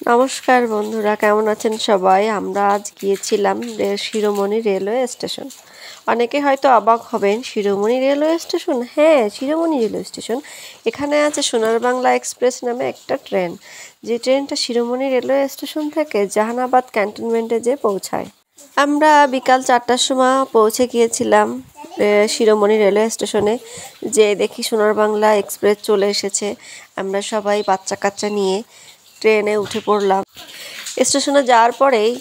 নমস্কার বন্ধুরা, কেমন আছেন সবাই? আমরা আজ গিয়েছিলাম শিরোমণি রেলওয়ে স্টেশন। অনেকে হয়তো অবাক হবেন, শিরোমণি রেলওয়ে স্টেশন? হ্যাঁ, শিরোমণি রেলওয়ে স্টেশন। এখানে আছে সোনার বাংলা এক্সপ্রেস নামে একটা ট্রেন, যে ট্রেনটা শিরোমণি রেলওয়ে স্টেশন থেকে জাহানাবাদ ক্যান্টনমেন্টে যেয়ে পৌঁছায়। আমরা বিকাল 4টার সময় পৌঁছে গিয়েছিলাম শিরোমণি রেলওয়ে স্টেশনে। যে দেখি সোনার বাংলা এক্সপ্রেস চলে এসেছে। আমরা সবাই বাচ্চা কাচ্চা নিয়ে ট্রেনে উঠে পড়লাম। স্টেশনে যাওয়ার পরেই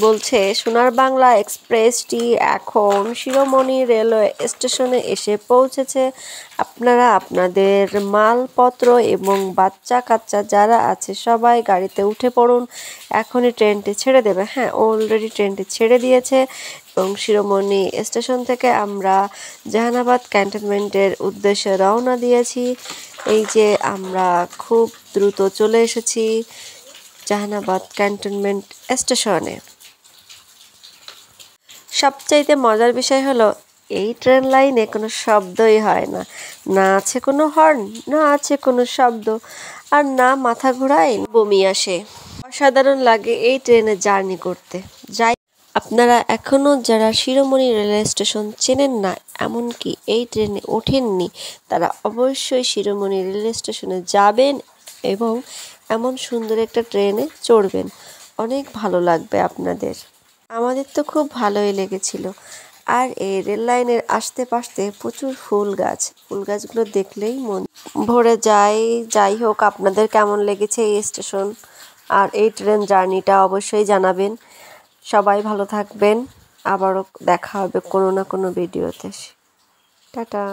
বলছে, সোনার বাংলা এক্সপ্রেসটি এখন শিরোমণি রেলওয়ে স্টেশনে এসে পৌঁছেছে। আপনারা আপনাদের মালপত্র এবং বাচ্চা কাচ্চা যারা আছে সবাই গাড়িতে উঠে পড়ুন, এখনই ট্রেনটি ছেড়ে দেবে। হ্যাঁ, অলরেডি ট্রেনটি ছেড়ে দিয়েছে এবং শিরোমণি স্টেশন থেকে আমরা জাহানাবাদ ক্যান্টনমেন্টের উদ্দেশ্যে রওনা দিয়েছি। এই যে আমরা খুব দ্রুত চলে এসেছি জাহানাবাদ ক্যান্টনমেন্ট স্টেশনে। সবচাইতে মজার বিষয় হলো, এই ট্রেন লাইনে কোনো শব্দই হয় না। না আছে কোনো হর্ন, না আছে কোনো শব্দ, আর না মাথা ঘোরায় বমি আসে। অসাধারণ লাগে এই ট্রেনে জার্নি করতে। যাই, আপনারা এখনও যারা শিরোমণি রেলওয়ে স্টেশন চেনেন না, এমনকি এই ট্রেনে ওঠেননি, তারা অবশ্যই শিরোমণি রেলওয়ে স্টেশনে যাবেন এবং এমন সুন্দর একটা ট্রেনে চড়বেন। অনেক ভালো লাগবে আপনাদের। আমাদের তো খুব ভালোই লেগেছিল। আর এই রেল লাইনের আশেপাশে প্রচুর ফুল গাছগুলো দেখলেই মন ভরে যায়। যাই হোক, আপনাদের কেমন লেগেছে এই স্টেশন আর এই ট্রেন জার্নিটা অবশ্যই জানাবেন। সবাই ভালো থাকবেন। আবারও দেখা হবে কোনো না কোনো ভিডিওতে। টাটা।